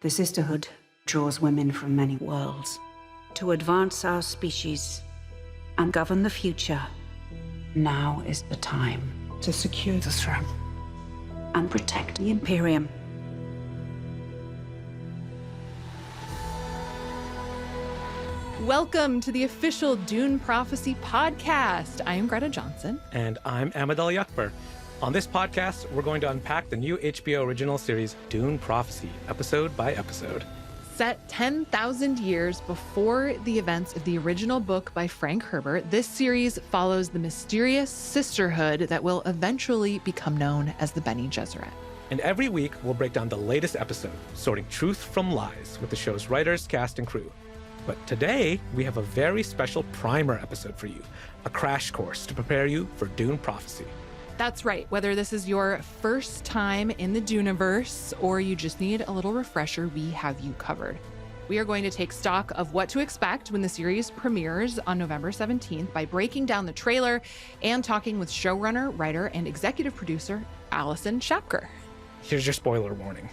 The Sisterhood draws women from many worlds to advance our species and govern the future. Now is the time to secure the throne and protect the Imperium. Welcome to the official Dune Prophecy podcast. I am Greta Johnsen. And I'm Ahmed Akbar. On this podcast, we're going to unpack the new HBO Original Series, Dune Prophecy, episode by episode. Set 10,000 years before the events of the original book by Frank Herbert, this series follows the mysterious Sisterhood that will eventually become known as the Bene Gesserit. And every week, we'll break down the latest episode, sorting truth from lies with the show's writers, cast, and crew. But today, we have a very special primer episode for you, a crash course to prepare you for Dune Prophecy. That's right. Whether this is your first time in the Duneverse or you just need a little refresher, we have you covered. We are going to take stock of what to expect when the series premieres on November 17th by breaking down the trailer and talking with showrunner, writer, and executive producer Allison Schapker. Here's your spoiler warning.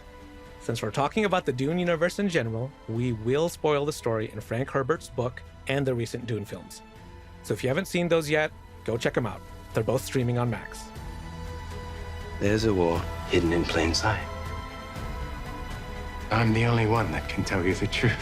Since we're talking about the Dune universe in general, we will spoil the story in Frank Herbert's book and the recent Dune films. So if you haven't seen those yet, go check them out. They're both streaming on Max. There's a war hidden in plain sight. I'm the only one that can tell you the truth.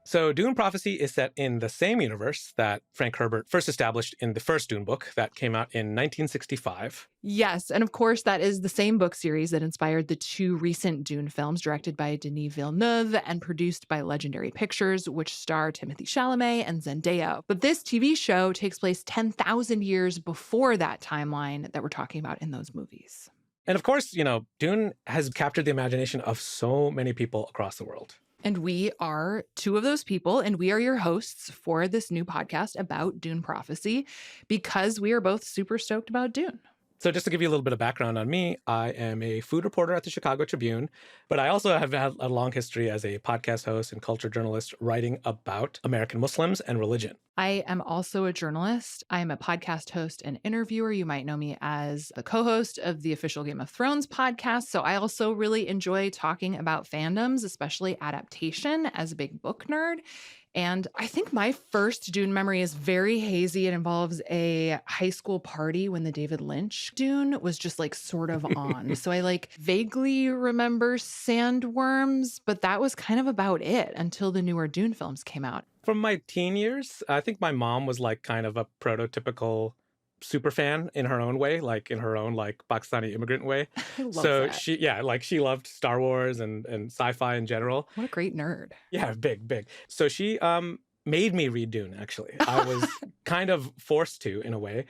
So Dune Prophecy is set in the same universe that Frank Herbert first established in the first Dune book that came out in 1965. Yes, and of course, that is the same book series that inspired the two recent Dune films directed by Denis Villeneuve and produced by Legendary Pictures, which star Timothée Chalamet and Zendaya. But this TV show takes place 10,000 years before that timeline that we're talking about in those movies. And of course, Dune has captured the imagination of so many people across the world. And we are two of those people, and we are your hosts for this new podcast about Dune Prophecy because we are both super stoked about Dune. So just to give you a little bit of background on me, I am a food reporter at the Chicago Tribune, but I also have had a long history as a podcast host and culture journalist writing about American Muslims and religion. I am also a journalist. I am a podcast host and interviewer. You might know me as the co-host of the official Game of Thrones podcast. So I also really enjoy talking about fandoms, especially adaptation, as a big book nerd. And I think my first Dune memory is very hazy. It involves a high school party when the David Lynch Dune was just sort of on. So I vaguely remember sandworms, but that was kind of about it until the newer Dune films came out. From my teen years, I think my mom was kind of a prototypical super fan in her own way, in her own Pakistani immigrant way. I love so that. she loved Star Wars and sci-fi in general. What a great nerd. Yeah, big. So she made me read Dune, actually. I was kind of forced to, in a way.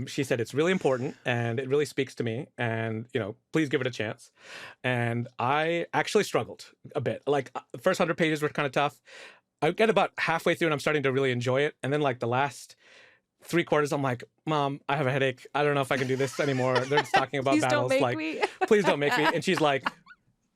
She said, it's really important and it really speaks to me and, please give it a chance. And I actually struggled a bit. The first 100 pages were kind of tough. I get about halfway through and I'm starting to really enjoy it. And then the last 3/4, I'm like, Mom, I have a headache. I don't know if I can do this anymore. They're just talking about Please battles. don't make me. Please don't make me. And she's like,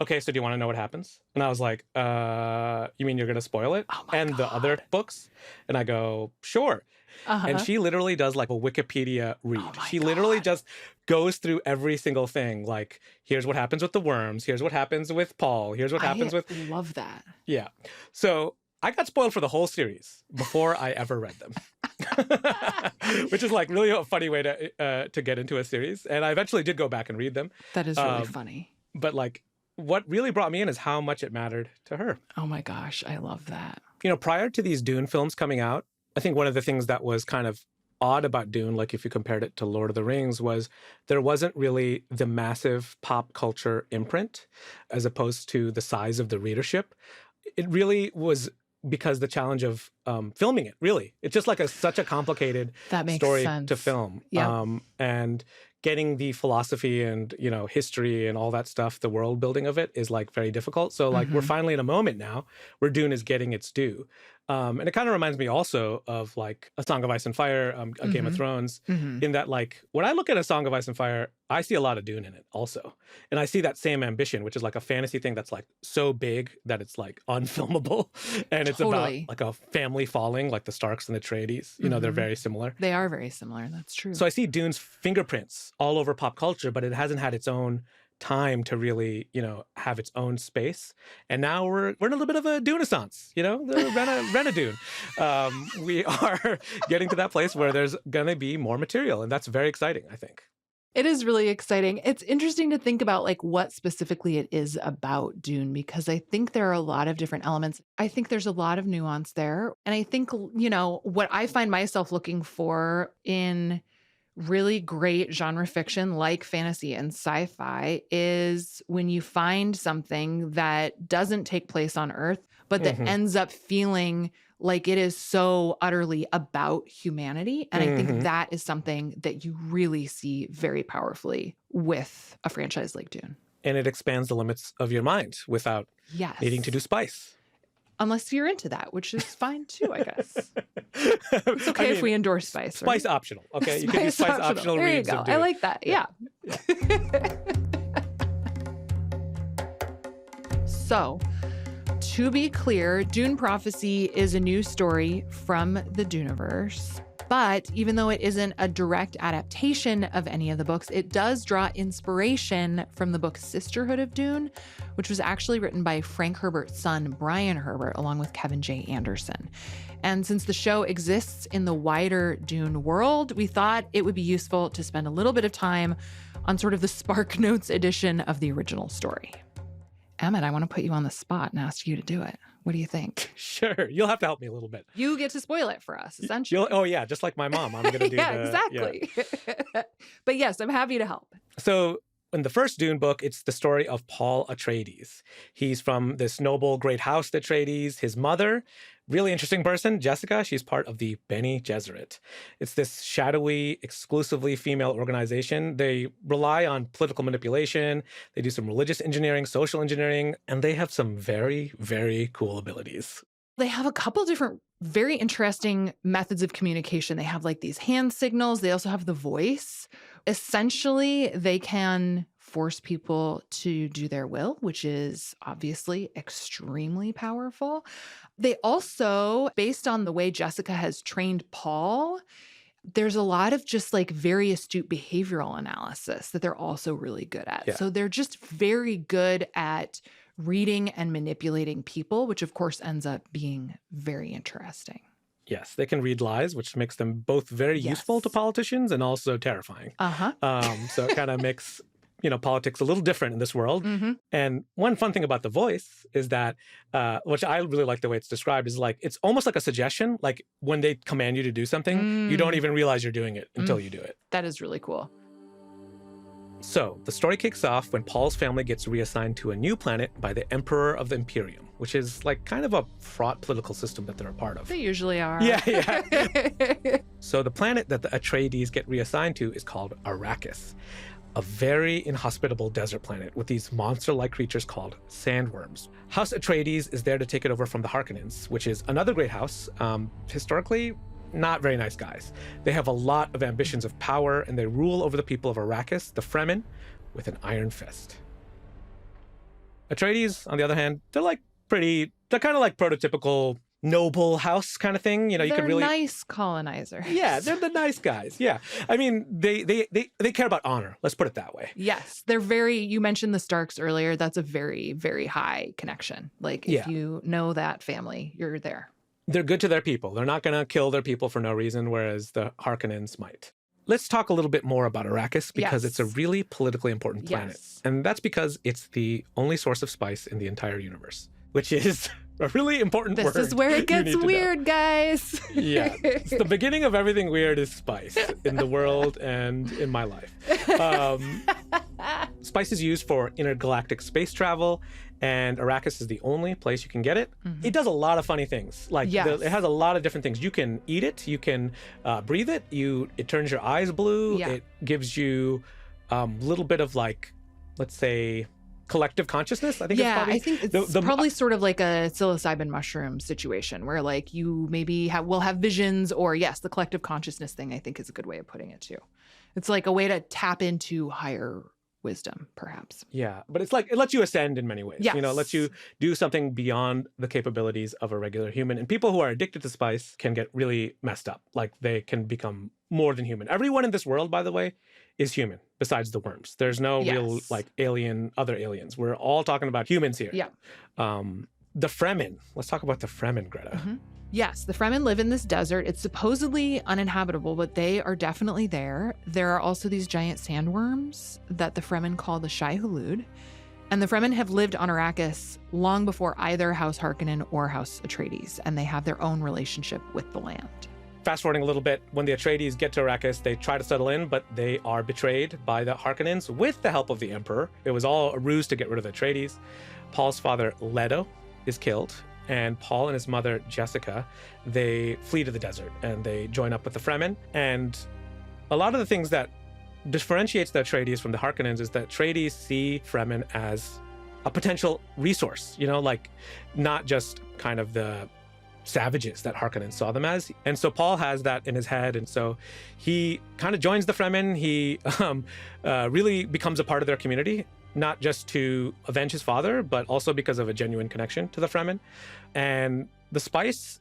okay, so do you want to know what happens? And I was like, you mean you're going to spoil it? Oh my and God. The other books? And I go, sure. Uh-huh. And she literally does a Wikipedia read. Oh my She literally God. just goes through every single thing. Here's what happens with the worms. Here's what happens with Paul. Here's what happens with... I love that. Yeah. So I got spoiled for the whole series before I ever read them. Which is really a funny way to get into a series. And I eventually did go back and read them. That is really funny. But what really brought me in is how much it mattered to her. Oh my gosh, I love that. Prior to these Dune films coming out, I think one of the things that was kind of odd about Dune, if you compared it to Lord of the Rings, was there wasn't really the massive pop culture imprint as opposed to the size of the readership. It really was because the challenge of filming it, really. It's just such a complicated story sense. to film. Yeah. And getting the philosophy and, history and all that stuff, the world building of it is very difficult. So we're finally in a moment now where Dune is getting its due. And it kind of reminds me also of like A Song of Ice and Fire, a Game of Thrones, in that like when I look at A Song of Ice and Fire, I see a lot of Dune in it also. And I see that same ambition, which is like a fantasy thing that's like so big that it's like unfilmable. And it's about like a family falling, like the Starks and the Atreides. You know, they're very similar. They are very similar. That's true. So I see Dune's fingerprints all over pop culture, but it hasn't had its own time to really, you know, have its own space. And now we're in a little bit of a Dune-essence, you know, the Rena-Dune. We are getting to that place where there's going to be more material, and that's very exciting, I think. It is really exciting. It's interesting to think about like what specifically it is about Dune, because I think there are a lot of different elements. I think there's a lot of nuance there. And I think, you know, what I find myself looking for in really great genre fiction like fantasy and sci-fi is when you find something that doesn't take place on Earth, but that ends up feeling like it is so utterly about humanity. And I think that is something that you really see very powerfully with a franchise like Dune. And it expands the limits of your mind without needing to do spice. Unless you're into that, which is fine too, I guess. It's okay if we endorse spice. Spice right? optional. Okay, you can do spice optional There you reads go. of Dune. I like that. Yeah. So, to be clear, Dune Prophecy is a new story from the Duneverse. But even though it isn't a direct adaptation of any of the books, it does draw inspiration from the book Sisterhood of Dune, which was actually written by Frank Herbert's son, Brian Herbert, along with Kevin J. Anderson. And since the show exists in the wider Dune world, we thought it would be useful to spend a little bit of time on sort of the Spark Notes edition of the original story. Ahmed, I want to put you on the spot and ask you to do it. What do you think? Sure. You'll have to help me a little bit. You get to spoil it for us, essentially. Oh, yeah. Just like my mom. I'm going to do exactly. Yeah. But yes, I'm happy to help. So in the first Dune book, it's the story of Paul Atreides. He's from this noble, great house, the Atreides. His mother, really interesting person, Jessica, she's part of the Bene Gesserit. It's this shadowy, exclusively female organization. They rely on political manipulation. They do some religious engineering, social engineering, and they have some very, very cool abilities. They have a couple different very interesting methods of communication. They have like these hand signals. They also have the voice. Essentially, they can force people to do their will, which is obviously extremely powerful. They also, based on the way Jessica has trained Paul, there's a lot of just like very astute behavioral analysis that they're also really good at. Yeah. So they're just very good at reading and manipulating people, which of course ends up being very interesting. Yes, they can read lies, which makes them both very useful to politicians and also terrifying. So it kind of makes, politics a little different in this world. And one fun thing about the voice is that, which I really like the way it's described, is like, it's almost like a suggestion. Like when they command you to do something, you don't even realize you're doing it until you do it. That is really cool. So the story kicks off when Paul's family gets reassigned to a new planet by the Emperor of the Imperium, which is like kind of a fraught political system that they're a part of. They usually are. Yeah. So the planet that the Atreides get reassigned to is called Arrakis, a very inhospitable desert planet with these monster-like creatures called sandworms. House Atreides is there to take it over from the Harkonnens, which is another great house. Historically, not very nice guys. They have a lot of ambitions of power, and they rule over the people of Arrakis, the Fremen, with an iron fist. Atreides, on the other hand, they're kind of like prototypical noble house kind of thing. You They're could really nice colonizers. Yeah, they're the nice guys. Yeah. I mean, they care about honor. Let's put it that way. Yes. You mentioned the Starks earlier. That's a very, very high connection. Like if you know that family, you're there. They're good to their people. They're not going to kill their people for no reason, whereas the Harkonnens might. Let's talk a little bit more about Arrakis because it's a really politically important planet. Yes. And that's because it's the only source of spice in the entire universe, which is a really important word. This is where it gets weird, guys. Yeah. It's the beginning of everything weird is spice in the world and in my life. Spice is used for intergalactic space travel, and Arrakis is the only place you can get it. It does a lot of funny things. It has a lot of different things. You can eat it. You can breathe it. It turns your eyes blue. Yeah. It gives you a little bit of let's say, collective consciousness. I think it's probably I think it's probably sort of like a psilocybin mushroom situation where like you maybe will have visions, or yes, the collective consciousness thing I think is a good way of putting it too. It's like a way to tap into higher wisdom, perhaps. Yeah, but it's like it lets you ascend in many ways. Yes. You know, it lets you do something beyond the capabilities of a regular human. And people who are addicted to spice can get really messed up. Like they can become more than human. Everyone in this world, by the way, is human besides the worms. There's no real like other aliens. We're all talking about humans here. Yeah. The Fremen. Let's talk about the Fremen, Greta. Mm-hmm. Yes, the Fremen live in this desert. It's supposedly uninhabitable, but they are definitely there. There are also these giant sandworms that the Fremen call the Shai Hulud. And the Fremen have lived on Arrakis long before either House Harkonnen or House Atreides, and they have their own relationship with the land. Fast forwarding a little bit, when the Atreides get to Arrakis, they try to settle in, but they are betrayed by the Harkonnens with the help of the Emperor. It was all a ruse to get rid of the Atreides. Paul's father, Leto, is killed. And Paul and his mother, Jessica, they flee to the desert and they join up with the Fremen. And a lot of the things that differentiates the Atreides from the Harkonnens is that Atreides see Fremen as a potential resource, you know, like not just kind of the savages that Harkonnen saw them as. And so Paul has that in his head. And so he kind of joins the Fremen. He really becomes a part of their community, not just to avenge his father, but also because of a genuine connection to the Fremen. And the spice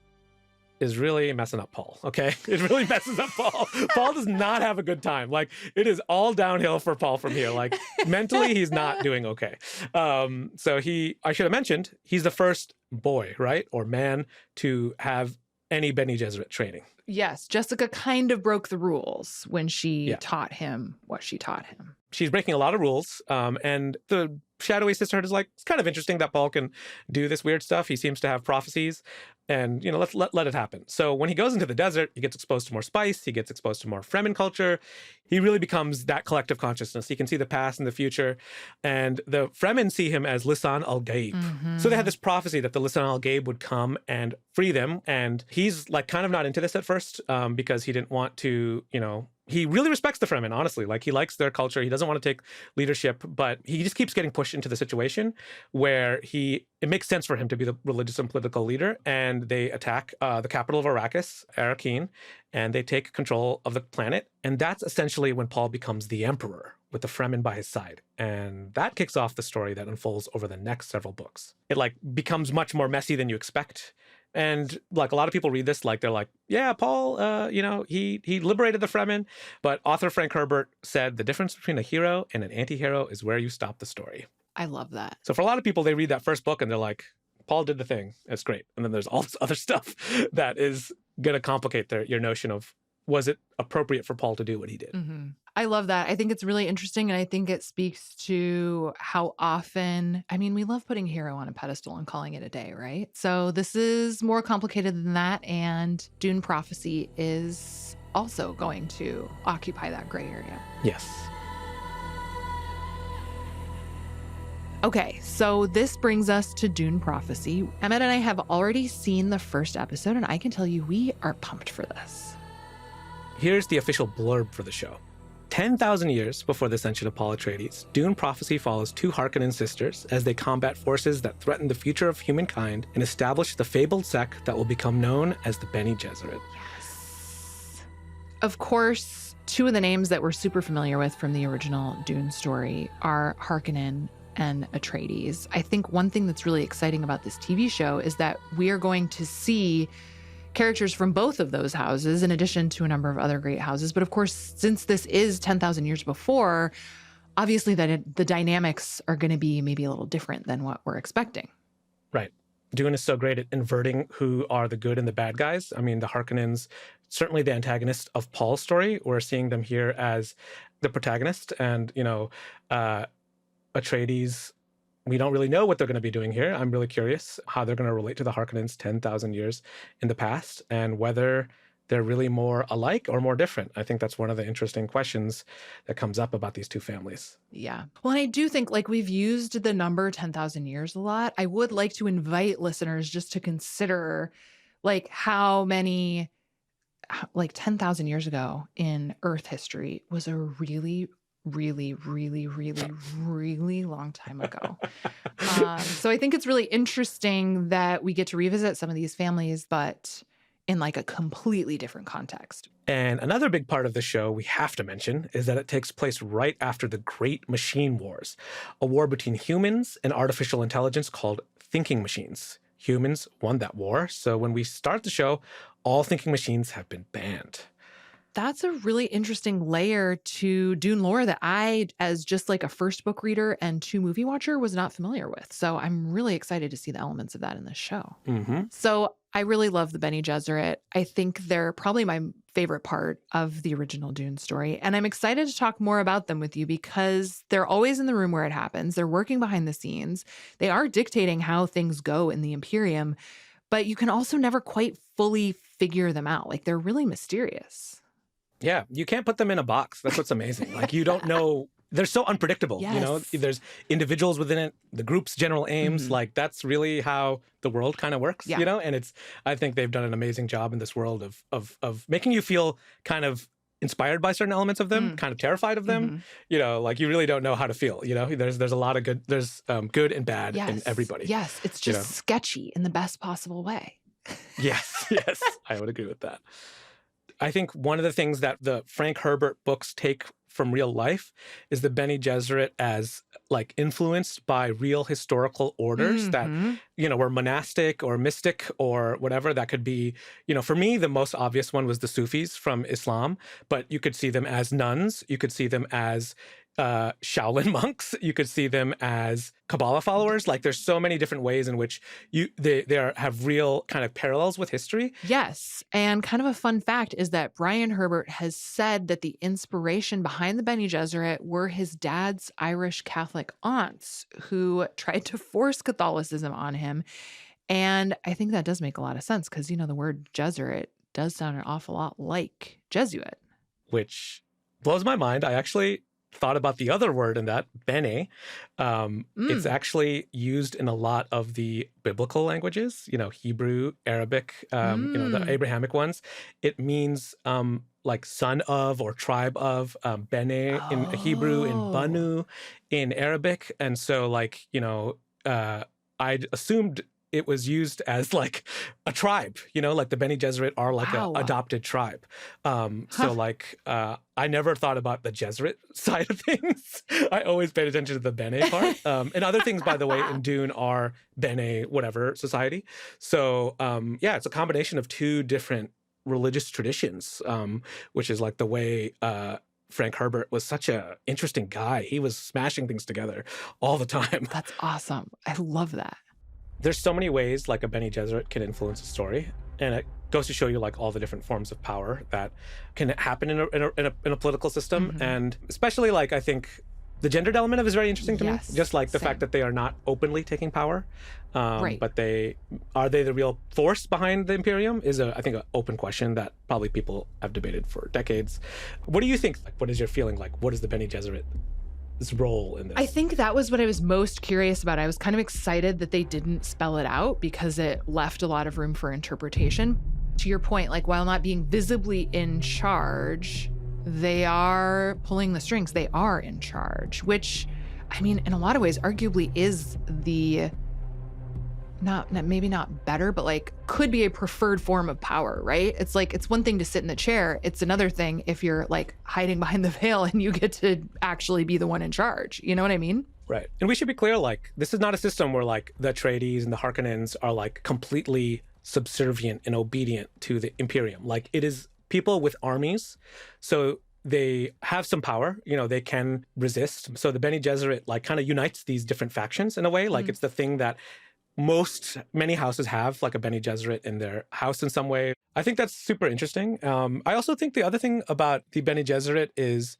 is really messing up Paul, okay? It really messes up Paul. Paul does not have a good time. Like, it is all downhill for Paul from here. Like, mentally, he's not doing okay. So I should have mentioned, he's the first boy, right? Or man to have any Bene Gesserit training. Yes, Jessica kind of broke the rules when she taught him what she taught him. She's breaking a lot of rules. And the shadowy sisterhood is like, it's kind of interesting that Paul can do this weird stuff. He seems to have prophecies. And, you know, let's let it happen. So when he goes into the desert, he gets exposed to more spice. He gets exposed to more Fremen culture. He really becomes that collective consciousness. He can see the past and the future. And the Fremen see him as Lisan al-Gaib. Mm-hmm. So they had this prophecy that the Lisan al-Gaib would come and free them. And he's like kind of not into this at first because he didn't want to, you know, he really respects the Fremen, honestly. Like, he likes their culture. He doesn't want to take leadership, but he just keeps getting pushed into the situation where it makes sense for him to be the religious and political leader. And they attack the capital of Arrakis, Arrakeen, and they take control of the planet. And that's essentially when Paul becomes the emperor with the Fremen by his side. And that kicks off the story that unfolds over the next several books. It like becomes much more messy than you expect. And like a lot of people read this, like they're like, yeah, Paul, you know, he liberated the Fremen. But author Frank Herbert said the difference between a hero and an anti-hero is where you stop the story. I love that. So for a lot of people, they read that first book and they're like, Paul did the thing. That's great. And then there's all this other stuff that is going to complicate your notion of, was it appropriate for Paul to do what he did? Mm-hmm. I love that. I think it's really interesting. And I think it speaks to how often, I mean, we love putting hero on a pedestal and calling it a day, right? So this is more complicated than that. And Dune Prophecy is also going to occupy that gray area. Yes. Okay, so this brings us to Dune Prophecy. Ahmed and I have already seen the first episode, and I can tell you we are pumped for this. Here's the official blurb for the show. 10,000 years before the ascension of Paul Atreides, Dune Prophecy follows two Harkonnen sisters as they combat forces that threaten the future of humankind and establish the fabled sect that will become known as the Bene Gesserit. Yes. Of course, two of the names that we're super familiar with from the original Dune story are Harkonnen and Atreides. I think one thing that's really exciting about this TV show is that we are going to see characters from both of those houses, in addition to a number of other great houses. But of course, since this is 10,000 years before, obviously the dynamics are going to be maybe a little different than what we're expecting. Right. Dune is so great at inverting who are the good and the bad guys. I mean, the Harkonnens, certainly the antagonist of Paul's story. We're seeing them here as the protagonist. And, you know, Atreides, we don't really know what they're going to be doing here. I'm really curious how they're going to relate to the Harkonnens 10,000 years in the past and whether they're really more alike or more different. I think that's one of the interesting questions that comes up about these two families. Yeah. Well, and I do think like we've used the number 10,000 years a lot. I would like to invite listeners just to consider like how many, like 10,000 years ago in Earth history was a really, really, really, really, really long time ago. So I think it's really interesting that we get to revisit some of these families, but in like a completely different context. And another big part of the show we have to mention is that it takes place right after the Great Machine Wars, a war between humans and artificial intelligence called thinking machines. Humans won that war, so when we start the show, all thinking machines have been banned. That's a really interesting layer to Dune lore that I, as just like a first book reader and 2 movie watcher, was not familiar with. So I'm really excited to see the elements of that in this show. Mm-hmm. So I really love the Bene Gesserit. I think they're probably my favorite part of the original Dune story. And I'm excited to talk more about them with you because they're always in the room where it happens. They're working behind the scenes. They are dictating how things go in the Imperium, but you can also never quite fully figure them out. Like they're really mysterious. Yeah, you can't put them in a box. That's what's amazing. Like you don't know. They're so unpredictable. Yes. You know, there's individuals within it, the group's general aims. Mm-hmm. Like that's really how the world kind of works, Yeah. you know? And I think they've done an amazing job in this world of making you feel kind of inspired by certain elements of them, kind of terrified of them. Mm-hmm. You know, like you really don't know how to feel, you know? There's a lot of good, there's good and bad in everybody. Yes, it's just you know? sketchy in the best possible way. Yes, I would agree with that. I think one of the things that the Frank Herbert books take from real life is the Bene Gesserit as like influenced by real historical orders that, you know, were monastic or mystic or whatever. That could be, you know, for me, the most obvious one was the Sufis from Islam, but you could see them as nuns. You could see them as Shaolin monks. You could see them as Kabbalah followers. Like there's so many different ways in which they have real kind of parallels with history. Yes. And kind of a fun fact is that Brian Herbert has said that the inspiration behind the Bene Gesserit were his dad's Irish Catholic aunts who tried to force Catholicism on him. And I think that does make a lot of sense because, you know, the word Gesserit does sound an awful lot like Jesuit. Which blows my mind. I actually thought about the other word in that, Bene. It's actually used in a lot of the biblical languages, you know, Hebrew, Arabic, you know, the Abrahamic ones. It means like son of or tribe of, Bene in Hebrew, in Banu in Arabic. And so like, you know, I assumed it was used as like a tribe, you know, like the Bene Gesserit are like an adopted tribe. So like, I never thought about the Gesserit side of things. I always paid attention to the Bene part. And other things, by the way, in Dune are Bene whatever society. So yeah, it's a combination of 2 different religious traditions, which is like the way Frank Herbert was such a interesting guy. He was smashing things together all the time. That's awesome. I love that. There's so many ways like a Bene Gesserit can influence a story, and it goes to show you like all the different forms of power that can happen in a political system, and especially like I think the gendered element of it is very interesting to me. Just like the fact that they are not openly taking power, but are they the real force behind the Imperium is I think an open question that probably people have debated for decades. What do you think? Like, what is your feeling like? What is the Bene Gesserit? This role in this? I think that was what I was most curious about. I was kind of excited that they didn't spell it out because it left a lot of room for interpretation. To your point, like while not being visibly in charge, they are pulling the strings. They are in charge, which, I mean, in a lot of ways, arguably is the maybe not better, but like could be a preferred form of power, right? It's like, it's one thing to sit in the chair. It's another thing if you're like hiding behind the veil and you get to actually be the one in charge. You know what I mean? Right. And we should be clear, like, this is not a system where like the Atreides and the Harkonnens are like completely subservient and obedient to the Imperium. Like it is people with armies. So they have some power, you know, they can resist. So the Bene Gesserit like kind of unites these different factions in a way. Like it's the thing that many houses have, like a Bene Gesserit in their house in some way. I think that's super interesting. I also think the other thing about the Bene Gesserit is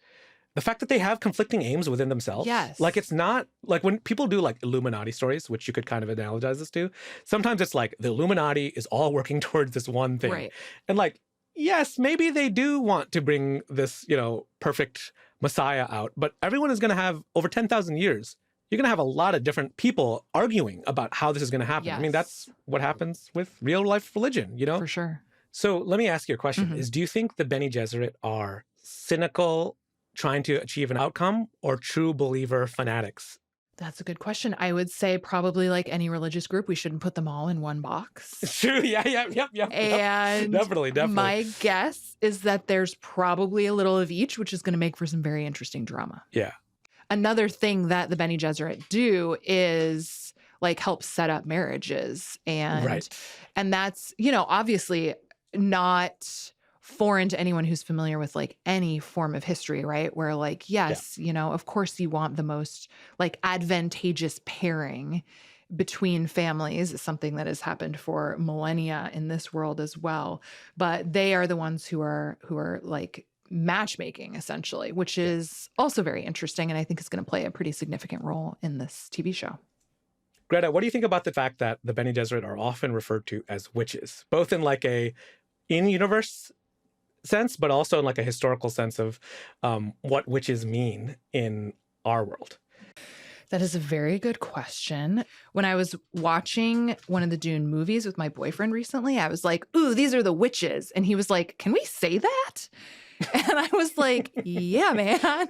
the fact that they have conflicting aims within themselves. Yes. Like it's not like when people do like Illuminati stories, which you could kind of analogize this to, sometimes it's like the Illuminati is all working towards this one thing. Right. And like, yes, maybe they do want to bring this, you know, perfect Messiah out, but everyone is going to have over 10,000 years. You're going to have a lot of different people arguing about how this is going to happen. Yes. I mean, that's what happens with real life religion, you know? For sure. So let me ask you a question. Do you think the Bene Gesserit are cynical, trying to achieve an outcome or true believer fanatics? That's a good question. I would say probably like any religious group, we shouldn't put them all in one box. It's true. Yeah. And Definitely. my guess is that there's probably a little of each, which is going to make for some very interesting drama. Yeah. Another thing that the Bene Gesserit do is like help set up marriages. And that's, obviously not foreign to anyone who's familiar with like any form of history, right? Where like, yes, of course you want the most like advantageous pairing between families is something that has happened for millennia in this world as well. But they are the ones who are like matchmaking essentially, which is also very interesting. And I think it's going to play a pretty significant role in this TV show. Greta, what do you think about the fact that the Bene Gesserit are often referred to as witches, both in like a in-universe sense, but also in like a historical sense of what witches mean in our world? That is a very good question. When I was watching one of the Dune movies with my boyfriend recently, I was like, ooh, these are the witches. And he was like, can we say that? And I was like, yeah, man.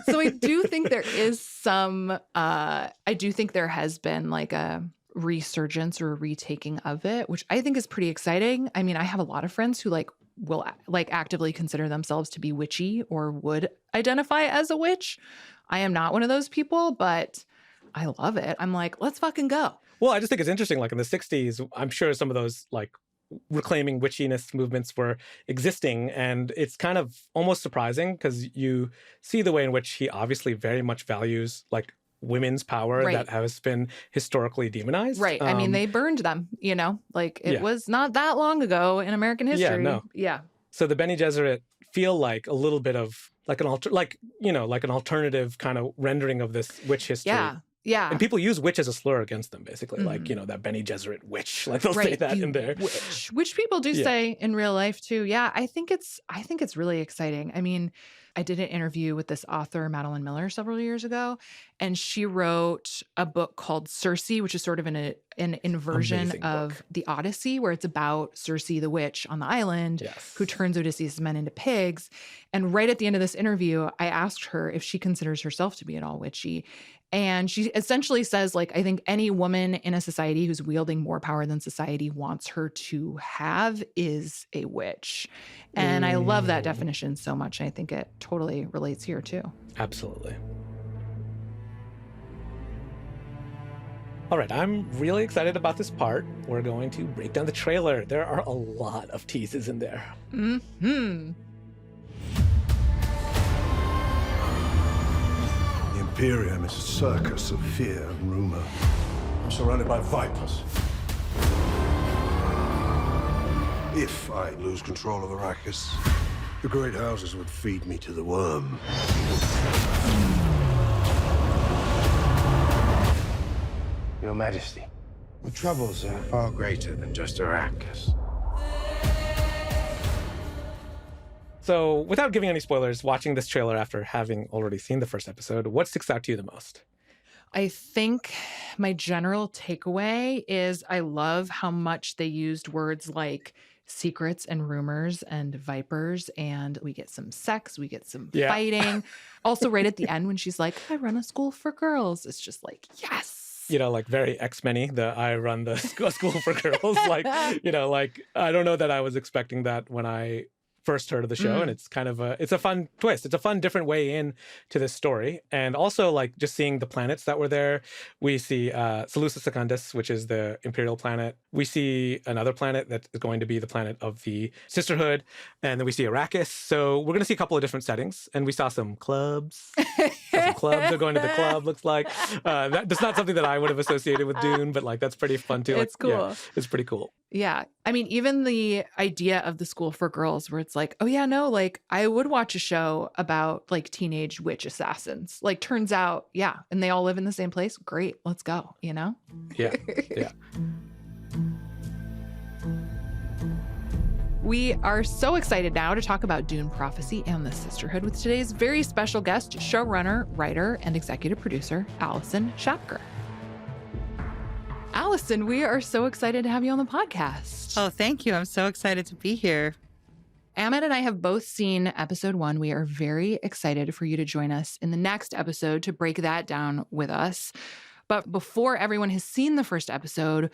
So I do think there is some, I do think there has been like a resurgence or a retaking of it, which I think is pretty exciting. I mean, I have a lot of friends who like will like actively consider themselves to be witchy or would identify as a witch. I am not one of those people, but I love it. I'm like, let's fucking go. Well, I just think it's interesting. Like in the 60s, I'm sure some of those like reclaiming witchiness movements were existing. And it's kind of almost surprising because you see the way in which he obviously very much values like women's power that has been historically demonized. Right. I mean, they burned them, like it was not that long ago in American history. Yeah, no. Yeah. So the Bene Gesserit feel like a little bit of like an an alternative kind of rendering of this witch history. Yeah. Yeah. And people use witch as a slur against them, basically. Like, that Bene Gesserit witch. Like they'll say that in there. Witch. Which people do say in real life too. Yeah. I think it's really exciting. I mean, I did an interview with this author, Madeline Miller, several years ago, and she wrote a book called Circe, which is sort of an inversion Amazing of book. the Odyssey, where it's about Circe the witch on the island who turns Odysseus' men into pigs. And right at the end of this interview, I asked her if she considers herself to be at all witchy. And she essentially says, like, I think any woman in a society who's wielding more power than society wants her to have is a witch. And I love that definition so much. I think it totally relates here too. Absolutely. All right, I'm really excited about this part. We're going to break down the trailer. There are a lot of teases in there. Mm-hmm. The Imperium is a circus of fear and rumor. I'm surrounded by vipers. If I lose control of Arrakis, the great houses would feed me to the worm. Your Majesty, the troubles are far greater than just Arrakis. So, without giving any spoilers, watching this trailer after having already seen the first episode, what sticks out to you the most? I think my general takeaway is I love how much they used words like secrets and rumors and vipers, and we get some sex, we get some fighting. Also, right at the end when she's like, I run a school for girls, it's just like, yes. Like very X-Men-y, I run the school for girls. Like, I don't know that I was expecting that when I first heard of the show, and it's kind of it's a fun twist. It's a fun, different way in to this story. And also, like, just seeing the planets that were there. We see Seleucus Secundus, which is the Imperial planet. We see another planet that is going to be the planet of the Sisterhood. And then we see Arrakis. So we're going to see a couple of different settings. And we saw some clubs. They're going to the club, looks like. That's not something that I would have associated with Dune, but, like, that's pretty fun, too. It's cool. Yeah, it's pretty cool. Yeah. I mean, even the idea of the school for girls where it's like, oh yeah, no, like I would watch a show about like teenage witch assassins. Like turns out, yeah. And they all live in the same place. Great. Let's go, Yeah. Yeah. We are so excited now to talk about Dune Prophecy and the Sisterhood with today's very special guest, showrunner, writer, and executive producer, Allison Schapker. Allison, we are so excited to have you on the podcast. Oh, thank you. I'm so excited to be here. Ahmed and I have both seen episode 1. We are very excited for you to join us in the next episode to break that down with us. But before everyone has seen the first episode,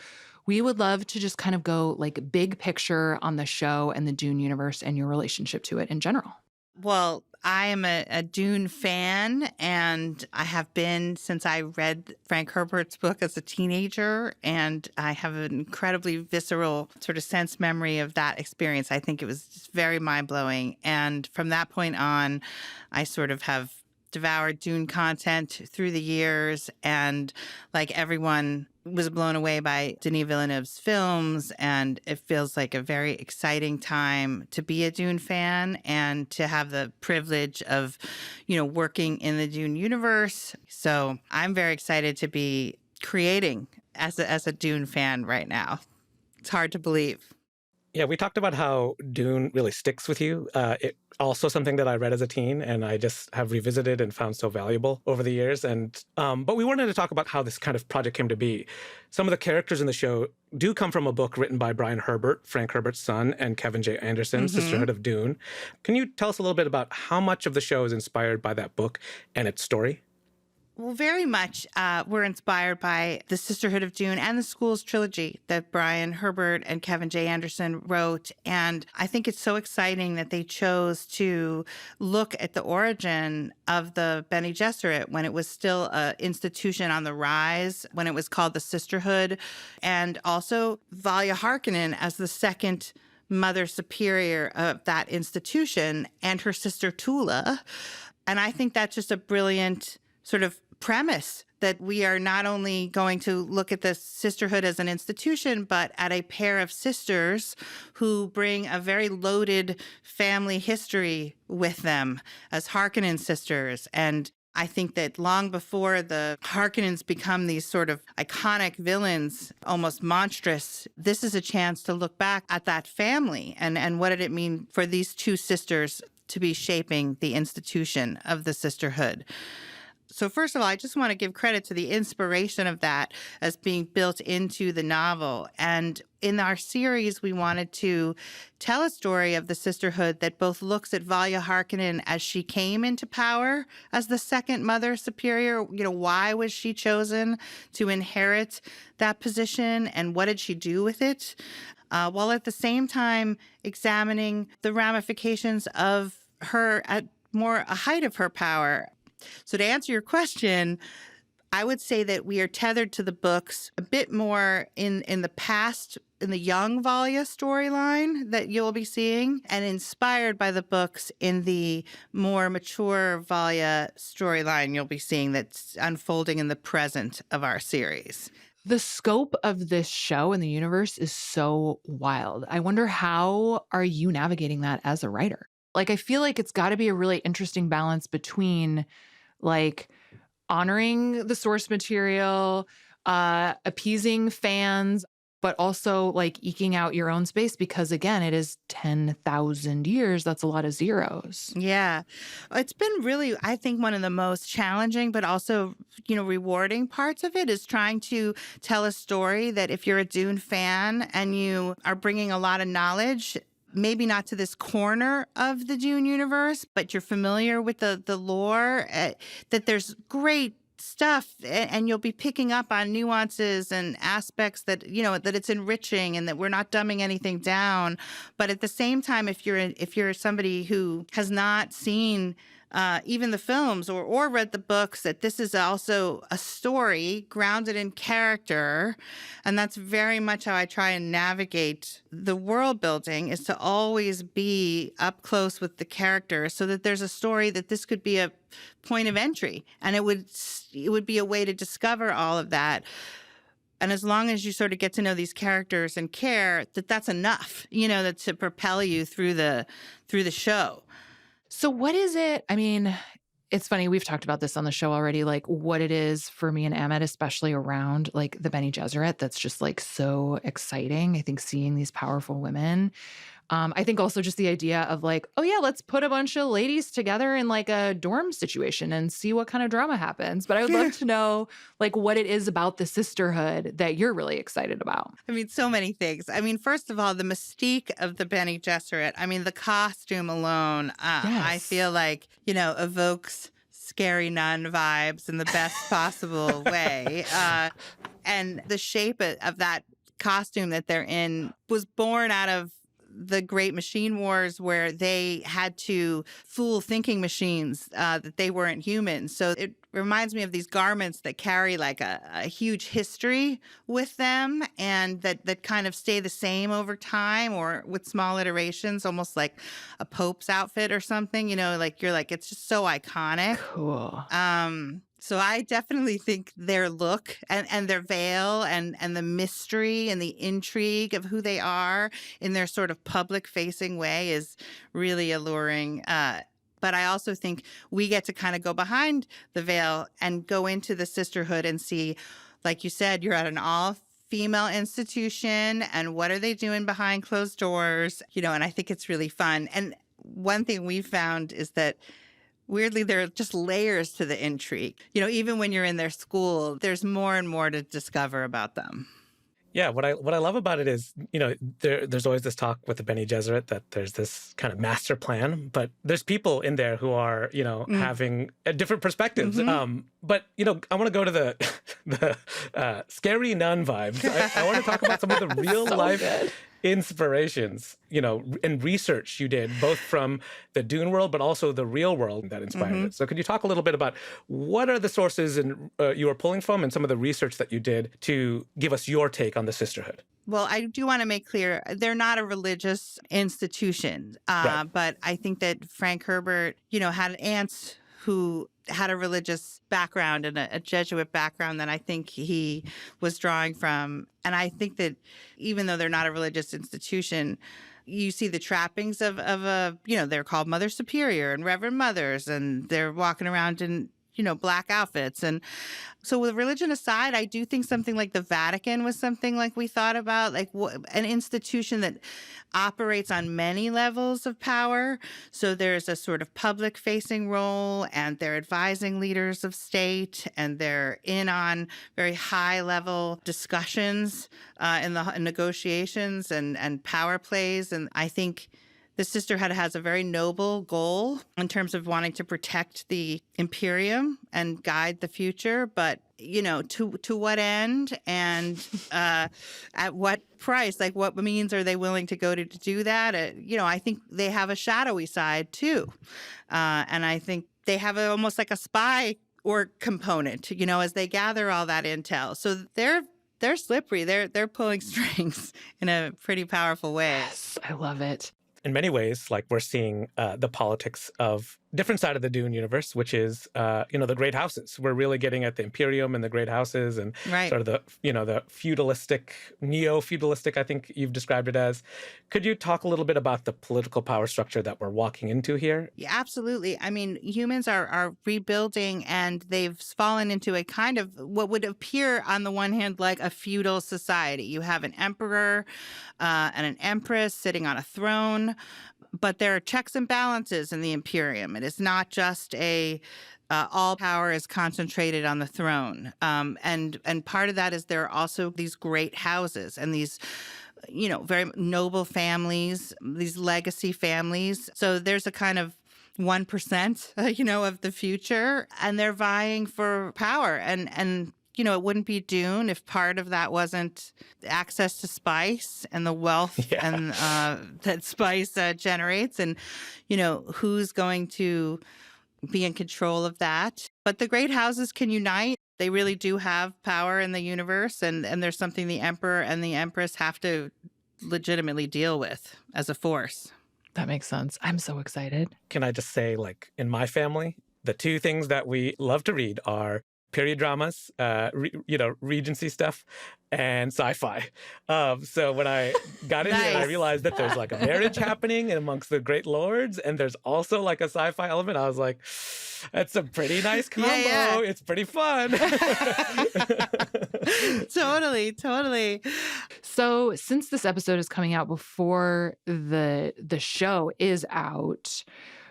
we would love to just kind of go like big picture on the show and the Dune universe and your relationship to it in general. Well, I am a Dune fan, and I have been since I read Frank Herbert's book as a teenager, and I have an incredibly visceral sort of sense memory of that experience. I think it was just very mind-blowing. And from that point on, I sort of have devoured Dune content through the years, and like everyone was blown away by Denis Villeneuve's films, and it feels like a very exciting time to be a Dune fan and to have the privilege of, working in the Dune universe. So I'm very excited to be creating as a Dune fan right now. It's hard to believe. Yeah, we talked about how Dune really sticks with you. It also something that I read as a teen, and I just have revisited and found so valuable over the years. And but we wanted to talk about how this kind of project came to be. Some of the characters in the show do come from a book written by Brian Herbert, Frank Herbert's son, and Kevin J. Anderson, Sisterhood of Dune. Can you tell us a little bit about how much of the show is inspired by that book and its story? Well, very much. We're inspired by the Sisterhood of Dune and the Schools trilogy that Brian Herbert and Kevin J. Anderson wrote. And I think it's so exciting that they chose to look at the origin of the Bene Gesserit when it was still an institution on the rise, when it was called the Sisterhood, and also Valia Harkonnen as the second Mother Superior of that institution, and her sister Tula. And I think that's just a brilliant sort of premise that we are not only going to look at the sisterhood as an institution, but at a pair of sisters who bring a very loaded family history with them as Harkonnen sisters. And I think that long before the Harkonnens become these sort of iconic villains, almost monstrous, this is a chance to look back at that family and what did it mean for these two sisters to be shaping the institution of the sisterhood. So first of all, I just want to give credit to the inspiration of that as being built into the novel. And in our series, we wanted to tell a story of the sisterhood that both looks at Valia Harkonnen as she came into power as the second Mother Superior. Why was she chosen to inherit that position and what did she do with it? While at the same time examining the ramifications of her at a height of her power. So to answer your question, I would say that we are tethered to the books a bit more in the past, in the young Valia storyline that you'll be seeing, and inspired by the books in the more mature Valia storyline you'll be seeing that's unfolding in the present of our series. The scope of this show and the universe is so wild. I wonder, how are you navigating that as a writer? Like, I feel like it's got to be a really interesting balance between like honoring the source material, appeasing fans, but also like eking out your own space because, again, it is 10,000 years. That's a lot of zeros. Yeah. It's been really, I think, one of the most challenging, but also, rewarding parts of it is trying to tell a story that if you're a Dune fan and you are bringing a lot of knowledge, maybe not to this corner of the Dune universe, but you're familiar with the lore, that there's great stuff and you'll be picking up on nuances and aspects that, that it's enriching and that we're not dumbing anything down. But at the same time, if you're somebody who has not seen even the films or read the books, that this is also a story grounded in character. And that's very much how I try and navigate the world building, is to always be up close with the characters so that there's a story that this could be a point of entry and it would be a way to discover all of that. And as long as you sort of get to know these characters and care, that's enough, that to propel you through the show. So what is it? I mean, it's funny. We've talked about this on the show already, like what it is for me and Ahmed, especially around like the Bene Gesserit. That's just like so exciting. I think seeing these powerful women. I think also just the idea of like, oh yeah, let's put a bunch of ladies together in like a dorm situation and see what kind of drama happens. But I would love to know like what it is about the sisterhood that you're really excited about. I mean, so many things. I mean, first of all, the mystique of the Bene Gesserit. I mean, the costume alone, I Yes. feel like, evokes scary nun vibes in the best possible way. And the shape of that costume that they're in was born out of the Great Machine Wars, where they had to fool thinking machines that they weren't human. So it reminds me of these garments that carry like a huge history with them, and that kind of stay the same over time or with small iterations, almost like a Pope's outfit or something, like you're like, it's just so iconic. Cool. So I definitely think their look and their veil and the mystery and the intrigue of who they are in their sort of public facing way is really alluring. But I also think we get to kind of go behind the veil and go into the sisterhood and see, like you said, you're at an all-female institution, and what are they doing behind closed doors? And I think it's really fun. And one thing we found is that weirdly, there are just layers to the intrigue. Even when you're in their school, there's more and more to discover about them. Yeah, what I love about it is, there's always this talk with the Bene Gesserit that there's this kind of master plan, but there's people in there who are, having different perspectives. Mm-hmm. But I want to go to the scary nun vibes. I want to talk about some of the real life inspirations, and research you did, both from the Dune world, but also the real world that inspired it. So could you talk a little bit about what are the sources you were pulling from and some of the research that you did to give us your take on the sisterhood? Well, I do want to make clear, they're not a religious institution, Right. but I think that Frank Herbert, had aunts who had a religious background and a Jesuit background that I think he was drawing from. And I think that even though they're not a religious institution, you see the trappings of a, they're called Mother Superior and Reverend Mothers, and they're walking around in, black outfits. And so with religion aside, I do think something like the Vatican was something like we thought about, like an institution that operates on many levels of power. So there's a sort of public facing role, and they're advising leaders of state, and they're in on very high level discussions in the negotiations and power plays. And I think the sisterhood has a very noble goal in terms of wanting to protect the Imperium and guide the future, but to what end and at what price? Like, what means are they willing to go to do that? I think they have a shadowy side too, and I think they have almost like a spy or component, as they gather all that intel. So they're slippery. They're pulling strings in a pretty powerful way. Yes, I love it. In many ways, like we're seeing the politics of different side of the Dune universe, which is, the great houses. We're really getting at the Imperium and the great houses and Right. sort of the feudalistic, neo-feudalistic, I think you've described it as. Could you talk a little bit about the political power structure that we're walking into here? Yeah, absolutely. I mean, humans are rebuilding, and they've fallen into a kind of what would appear on the one hand like a feudal society. You have an emperor and an empress sitting on a throne, but there are checks and balances in the Imperium. It is not just all power is concentrated on the throne. And part of that is there are also these great houses and these very noble families, these legacy families. So there's a kind of 1%, of the future, and they're vying for power. And it wouldn't be Dune if part of that wasn't access to spice and the wealth and that spice generates, and who's going to be in control of that. But the great houses can unite. They really do have power in the universe, and there's something the emperor and the empress have to legitimately deal with as a force. That makes sense. I'm so excited. Can I just say, like, in my family, the two things that we love to read are period dramas, Regency stuff, and sci-fi. So when I got in here, I Nice. realized that there's like a marriage happening amongst the great lords, and there's also like a sci-fi element. I was like, that's a pretty nice combo. Yeah. It's pretty fun. Totally. So since this episode is coming out before the show is out,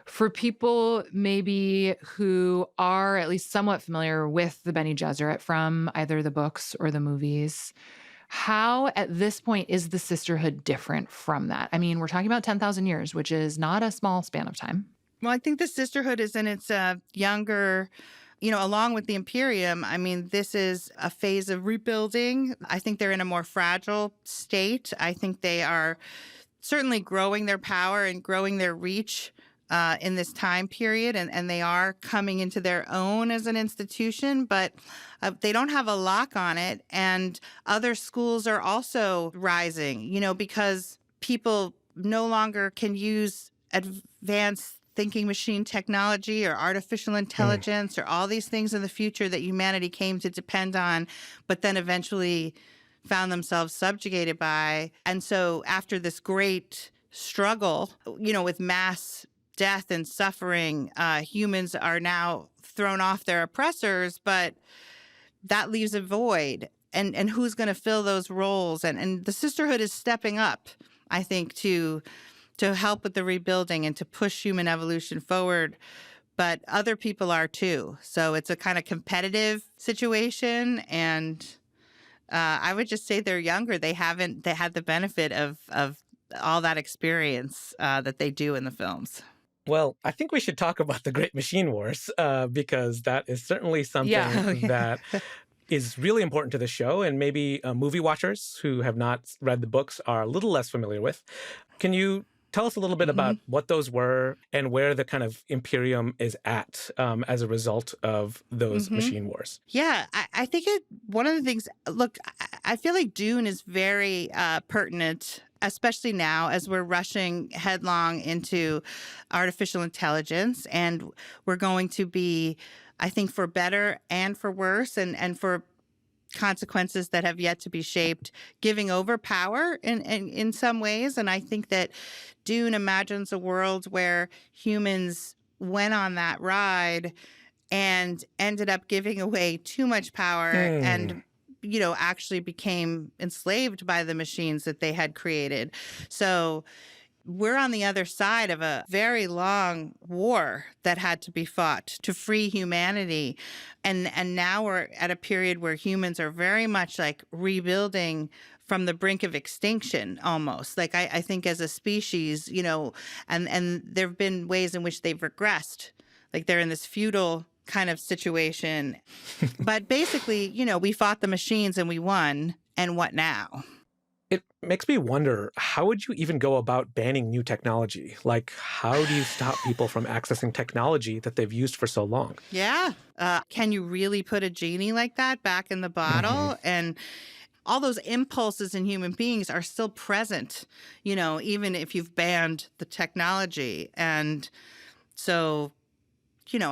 for people maybe who are at least somewhat familiar with the Bene Gesserit from either the books or the movies, how at this point is the Sisterhood different from that? I mean, we're talking about 10,000 years, which is not a small span of time. Well, I think the Sisterhood is in its younger, along with the Imperium. I mean, this is a phase of rebuilding. I think they're in a more fragile state. I think they are certainly growing their power and growing their reach in this time period, and they are coming into their own as an institution, but they don't have a lock on it. And other schools are also rising, because people no longer can use advanced thinking machine technology or artificial intelligence or all these things in the future that humanity came to depend on, but then eventually found themselves subjugated by. And so after this great struggle, with mass death and suffering, humans are now thrown off their oppressors, but that leaves a void. And who's going to fill those roles? And the Sisterhood is stepping up, I think, to help with the rebuilding and to push human evolution forward. But other people are too. So it's a kind of competitive situation. And I would just say they're younger. They had the benefit of all that experience that they do in the films. Well, I think we should talk about the Great Machine Wars because that is certainly something that is really important to the show, and maybe movie watchers who have not read the books are a little less familiar with. Can you tell us a little bit about what those were and where the kind of Imperium is at as a result of those machine wars? Yeah, I think one of the things, look, I feel like Dune is very pertinent, especially now as we're rushing headlong into artificial intelligence. And we're going to be, I think, for better and for worse and for consequences that have yet to be shaped, giving over power in some ways. And I think that Dune imagines a world where humans went on that ride and ended up giving away too much power and actually became enslaved by the machines that they had created. So we're on the other side of a very long war that had to be fought to free humanity. And now we're at a period where humans are very much like rebuilding from the brink of extinction almost. Like I think as a species, and there have been ways in which they've regressed. Like they're in this feudal kind of situation. But basically, we fought the machines and we won. And what now? It makes me wonder, how would you even go about banning new technology? Like, how do you stop people from accessing technology that they've used for so long? Yeah. Can you really put a genie like that back in the bottle? And all those impulses in human beings are still present, even if you've banned the technology. And so,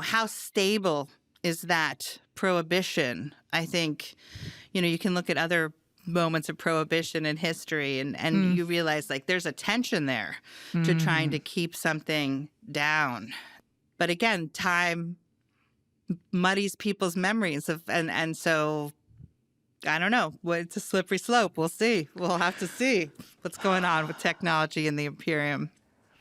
how stable is that prohibition? I think, you can look at other moments of prohibition in history and you realize like there's a tension there to trying to keep something down. But again, time muddies people's memories and so I don't know. It's a slippery slope. We'll see. We'll have to see what's going on with technology in the Imperium.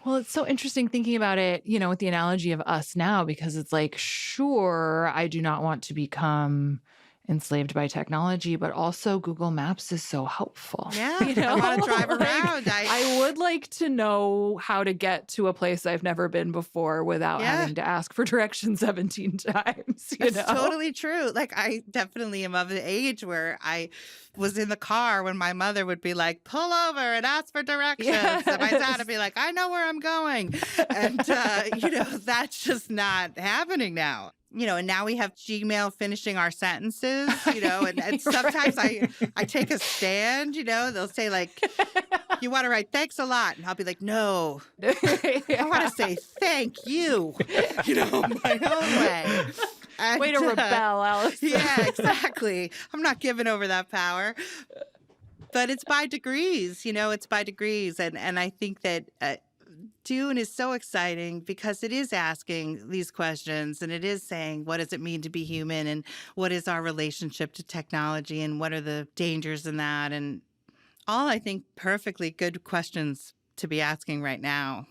Well, it's so interesting thinking about it, with the analogy of us now, because it's like, sure, I do not want to become enslaved by technology, but also Google Maps is so helpful. Yeah, I want to drive around. I would like to know how to get to a place I've never been before without having to ask for directions 17 times. That's totally true. Like I definitely am of the age where I was in the car when my mother would be like, pull over and ask for directions. Yes. And my dad would be like, I know where I'm going. And, that's just not happening now. And now we have Gmail finishing our sentences, and sometimes I take a stand, they'll say like, you want to write thanks a lot. And I'll be like, no, I want to say thank you, my own way. And, Way to rebel, Allison. Yeah, exactly. I'm not giving over that power. But it's by degrees, it's by degrees. And I think that Dune is so exciting because it is asking these questions, and it is saying, what does it mean to be human, and what is our relationship to technology, and what are the dangers in that, and all, I think, perfectly good questions to be asking right now.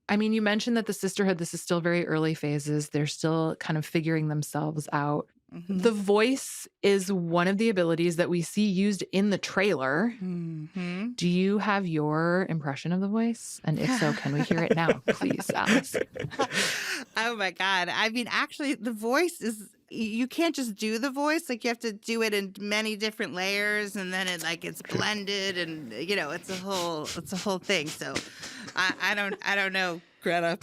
I mean, you mentioned that the Sisterhood, this is still very early phases. They're still kind of figuring themselves out. Mm-hmm. The voice is one of the abilities that we see used in the trailer. Mm-hmm. Do you have your impression of the voice? And if so, can we hear it now, please, Alice? Oh, my God. I mean, actually, the voice is... You can't just do the voice. Like, you have to do it in many different layers, and then it's blended, and it's a whole thing. So I don't know, Greta.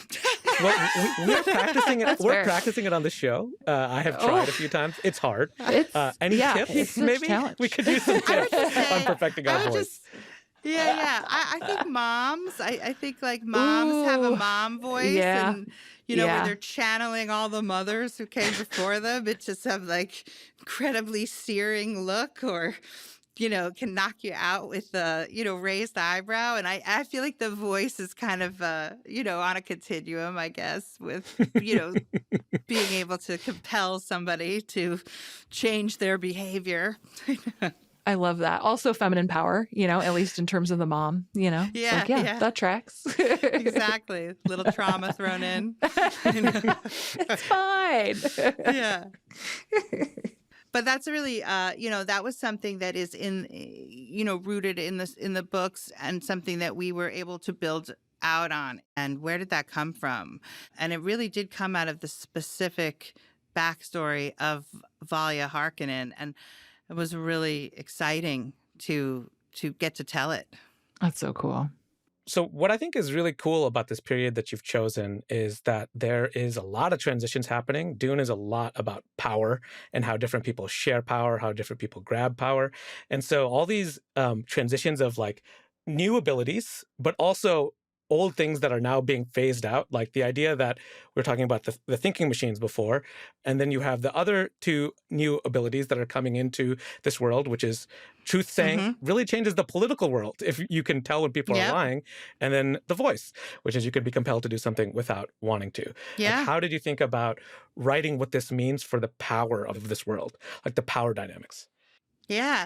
Well, we're practicing it. That's We're fair. practicing it on the show. I have tried a few times. It's hard. It's Any it's tips? a Maybe challenge. we could use some I would tips just say- on perfecting our voice. Yeah. I think moms. I think moms have a Ooh, mom voice, yeah, and yeah. when they're channeling all the mothers who came before them, it just have incredibly searing look, or can knock you out with the raised eyebrow. And I feel like the voice is kind of on a continuum, I guess, with being able to compel somebody to change their behavior. I love that. Also feminine power, at least in terms of the mom, It's Yeah. that tracks. Exactly. Little trauma thrown in. It's fine. Yeah. But that's really, that was something that is rooted in the books, and something that we were able to build out on. And where did that come from? And it really did come out of the specific backstory of Valia Harkonnen, and it was really exciting to get to tell it. That's so cool. So what I think is really cool about this period that you've chosen is that there is a lot of transitions happening. Dune is a lot about power and how different people share power, how different people grab power. And so all these transitions of new abilities, but also old things that are now being phased out, like the idea that we were talking about the thinking machines before, and then you have the other two new abilities that are coming into this world, which is truth-saying, really changes the political world, if you can tell when people are lying, and then the voice, which is you could be compelled to do something without wanting to. Yeah. How did you think about writing what this means for the power of this world, the power dynamics? Yeah.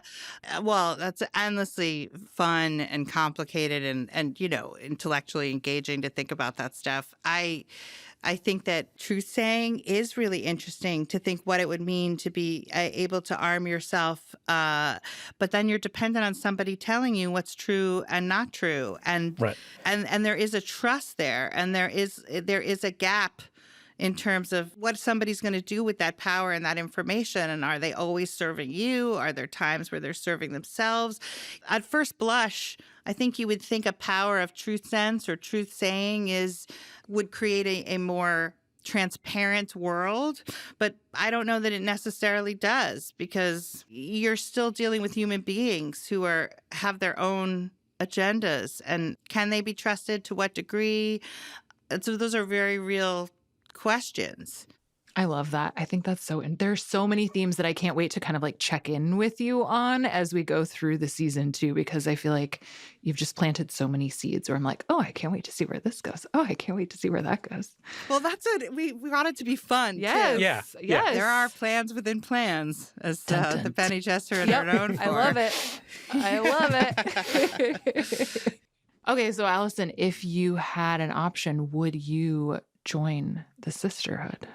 Well, that's endlessly fun and complicated and intellectually engaging to think about that stuff. I think that truth-saying is really interesting, to think what it would mean to be able to arm yourself, but then you're dependent on somebody telling you what's true and not true. And Right. and there is a trust there, and there is a gap in terms of what somebody's going to do with that power and that information. And are they always serving you? Are there times where they're serving themselves? At first blush, I think you would think a power of truth sense or truth saying would create a more transparent world, but I don't know that it necessarily does, because you're still dealing with human beings who have their own agendas, and can they be trusted? To what degree? And so those are very real questions. I love that. I think that's there's so many themes that I can't wait to kind of check in with you on as we go through the season too, because I feel like you've just planted so many seeds where I'm like, oh, I can't wait to see where this goes. Oh, I can't wait to see where that goes. Well, that's it. We want it to be fun. Yes. Too. Yeah. Yes. There are plans within plans, as Dun, dun, the Bene Gesserit Yep. are known for. I love it. I love it. Okay, so Allison, if you had an option, would you join the Sisterhood?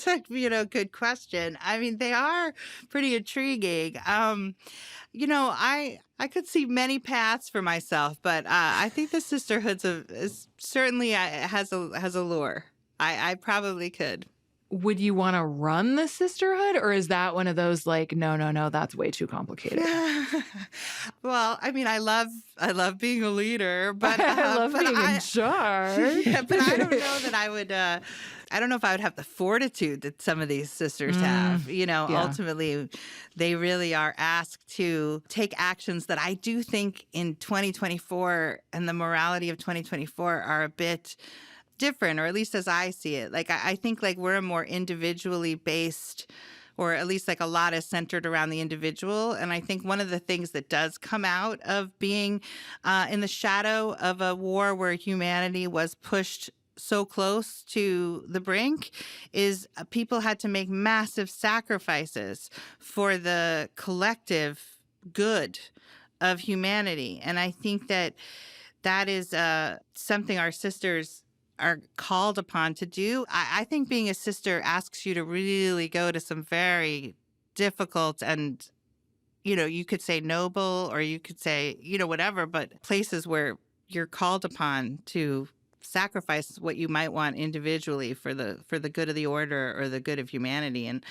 That's a good question. I mean, they are pretty intriguing. I could see many paths for myself, but I think the Sisterhood certainly has a lure. I probably could. would you want to run the Sisterhood, or is that one of those like, no, that's way too complicated? Well, I mean, I love being a leader, but I love being in charge. Yeah, but I don't know that I would. I don't know if I would have the fortitude that some of these sisters have. Ultimately, they really are asked to take actions that I do think in 2024 and the morality of 2024 are a bit different, or at least as I see it. Like, I think like we're a more individually based, or at least like a lot is centered around the individual. And I think one of the things that does come out of being in the shadow of a war where humanity was pushed so close to the brink is people had to make massive sacrifices for the collective good of humanity. And I think that is something our sisters are called upon to do. I think being a sister asks you to really go to some very difficult and, you could say noble, or you could say, whatever, but places where you're called upon to sacrifice what you might want individually for the good of the order or the good of humanity. And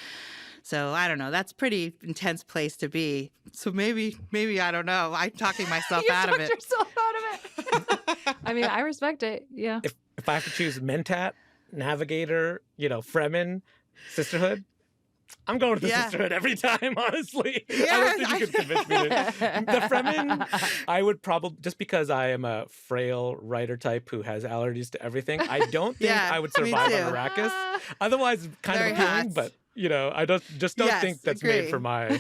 so I don't know, that's a pretty intense place to be. So maybe I don't know, I'm talking myself out of it. Yourself out of it. I mean, I respect it. Yeah. If I have to choose Mentat, Navigator, Fremen, Sisterhood, I'm going to the Sisterhood every time, honestly. Yes, I don't think you could convince me the Fremen, I would probably, just because I am a frail writer type who has allergies to everything, I don't think I would survive on Arrakis. Otherwise, kind Very of appealing, hot. but, I don't think that's agree. made for my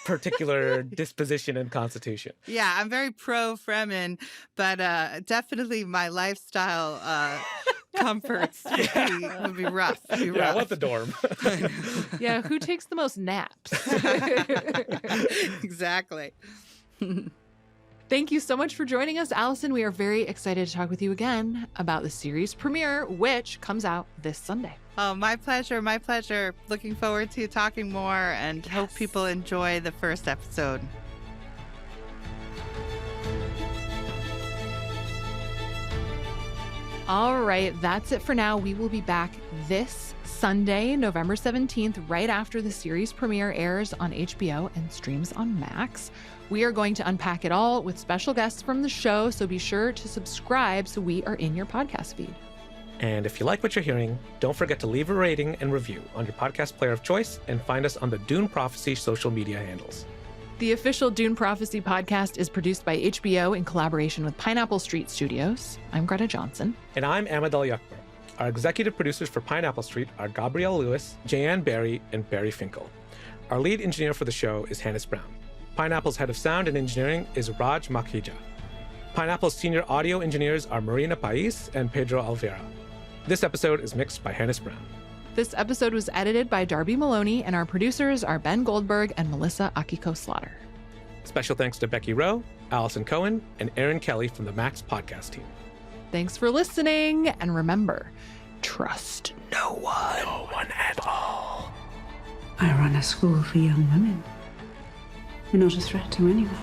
particular disposition and constitution. Yeah, I'm very pro Fremen, but definitely my lifestyle comforts would be rough. Yeah, I want the dorm. Yeah, who takes the most naps? Exactly. Thank you so much for joining us, Allison. We are very excited to talk with you again about the series premiere, which comes out this Sunday. Oh, my pleasure. My pleasure. Looking forward to talking more, and hope people enjoy the first episode. All right, that's it for now. We will be back this Sunday, November 17th, right after the series premiere airs on HBO and streams on Max. We are going to unpack it all with special guests from the show, so be sure to subscribe so we are in your podcast feed. And if you like what you're hearing, don't forget to leave a rating and review on your podcast player of choice, and find us on the Dune Prophecy social media handles. The official Dune Prophecy podcast is produced by HBO in collaboration with Pineapple Street Studios. I'm Greta Johnsen. And I'm Ahmed Akbar. Our executive producers for Pineapple Street are Gabrielle Lewis, Jayanne Barry, and Barry Finkel. Our lead engineer for the show is Hannes Brown. Pineapple's head of sound and engineering is Raj Makhija. Pineapple's senior audio engineers are Marina Pais and Pedro Alvera. This episode is mixed by Hannes Brown. This episode was edited by Darby Maloney, and our producers are Ben Goldberg and Melissa Akiko-Slaughter. Special thanks to Becky Rowe, Allison Cohen, and Aaron Kelly from the Max podcast team. Thanks for listening, and remember, trust no one. No one at all. I run a school for young women. We're not a threat to anyone.